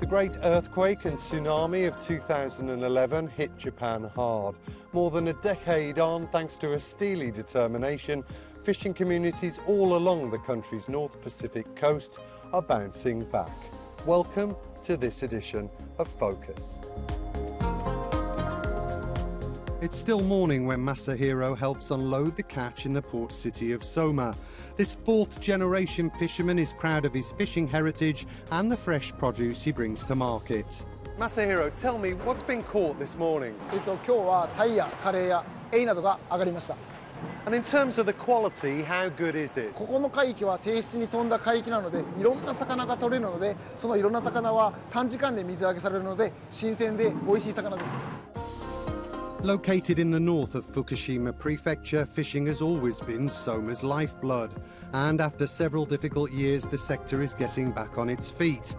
great earthquake and tsunami of 2011 hit Japan hard. More than a decade on, thanks to a steely determination, fishing communities all along the country's North Pacific coast are bouncing back. Welcome to this edition of Focus. It's still morning when Masahiro helps unload the catch in the port city of Soma. This fourth-generation fisherman is proud of his fishing heritage and the fresh produce he brings to market. Masahiro, tell me, what's been caught this morning? 今日はタイやカレイやエイなどが上がりました。 And in terms of the quality, how good is it? ここの海域は低質に富んだ海域なので、いろんな魚が取れるので、そのいろんな魚は短時間で水揚げされるので、新鮮で美味しい魚です。 Located in the north of Fukushima Prefecture, fishing has always been Soma's lifeblood. And after several difficult years, the sector is getting back on its feet.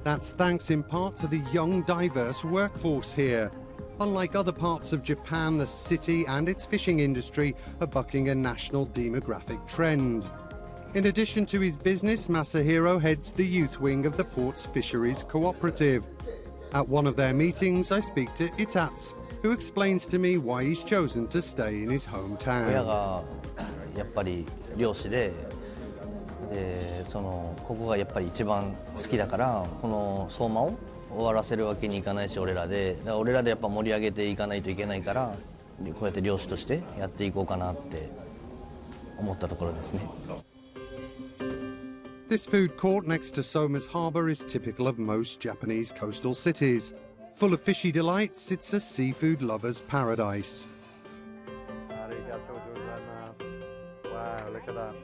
That's thanks in part to the young, diverse workforce here. Unlike other parts of Japan, the city and its fishing industry are bucking a national demographic trend. In addition to his business, Masahiro heads the youth wing of the port's fisheries cooperative. At one of their meetings, I speak to Itatsu, who explains to me why he's chosen to stay in his hometown. 親がやっぱり漁師で、ここがやっぱり一番好きだから、この相馬を終わらせるわけにいかないし、俺らでやっぱ盛り上げていかないといけないから、こうやって漁師としてやっていこうかなって思ったところですね。 This food court next to Soma's harbour is typical of most Japanese coastal cities. Full of fishy delights, it's a seafood lover's paradise. Wow, look at that.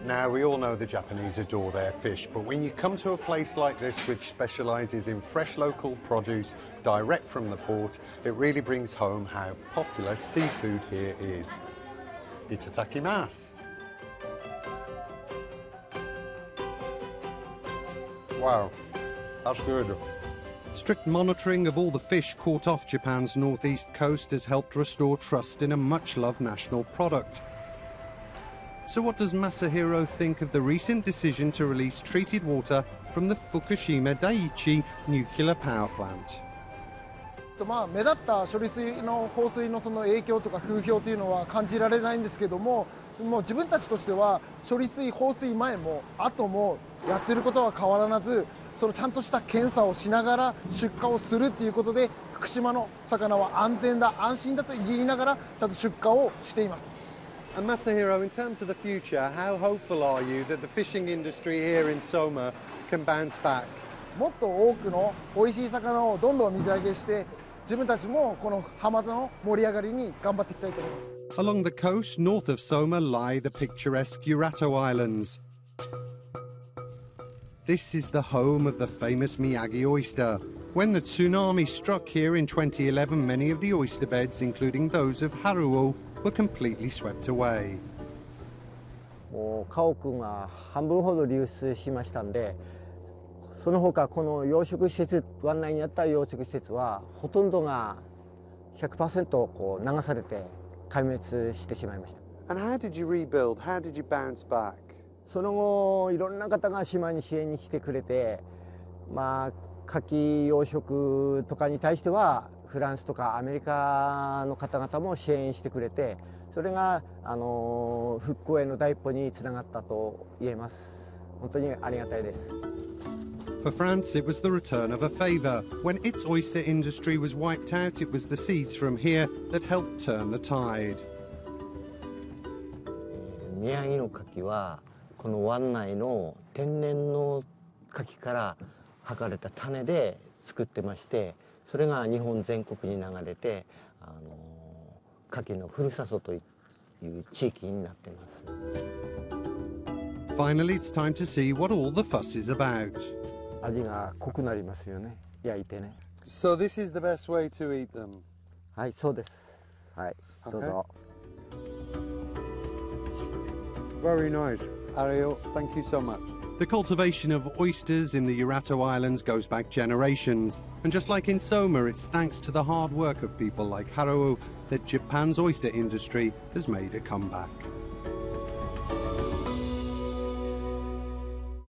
Now, we all know the Japanese adore their fish, but when you come to a place like this which specialises in fresh local produce direct from the port, it really brings home how popular seafood here is. Itadakimasu. Wow, that's good. Strict monitoring of all the fish caught off Japan's northeast coast has helped restore trust in a much-loved national product. So what does Masahiro think of the recent decision to release treated water from the Fukushima Daiichi nuclear power plant? 目立った処理水の放水のその影響とか風評というのは感じられないんですけども、もう自分たちとしては処理水放水前も後もやってることは変わらず、そのちゃんとした検査をしながら出荷をするっていうことで、福島の魚は安全だ安心だと言いながらちゃんと出荷をしています。 And Masahiro, in terms of the future, how hopeful are you that the fishing industry here in Soma can bounce back? もっと多くの美味しい魚をどんどん水揚げして、自分たちもこの浜の盛り上がりに頑張っていきたいと思います。 Along the coast north of Soma lie the picturesque Urato Islands. This is the home of the famous Miyagi oyster. When the tsunami struck here in 2011, many of the oyster beds, including those of Haruo, were completely swept away. もう家屋が半分ほど流出しましたんで、その他この養殖施設、湾内にあった養殖施設はほとんどが 100% こう流されて壊滅してしまいました。 And how did you rebuild? How did you bounce back? その後いろんな方が島に支援に来てくれて、まあ牡蠣養殖とかに対してはフランスとかアメリカの方々も支援してくれて、それが復興への第一歩につながったと言えます。本当にありがたいです。 For France, it was the return of a favour. When its oyster industry was wiped out, it was the seeds from here that helped turn the tide. 宮城の牡蠣はこの湾内の天然の牡蠣から剥かれた種で作ってまして、それが日本全国に流れて牡蠣のふるさとという地域になっています。 Finally, it's time to see what all the fuss is about. 味が濃くなりますよね、焼いてね。 So this is the best way to eat them? はい、そうです。はい、どうぞ。 Very nice. Ariel, thank you so much. The cultivation of oysters in the Urato Islands goes back generations. And just like in Soma, it's thanks to the hard work of people like Haruo that Japan's oyster industry has made a comeback.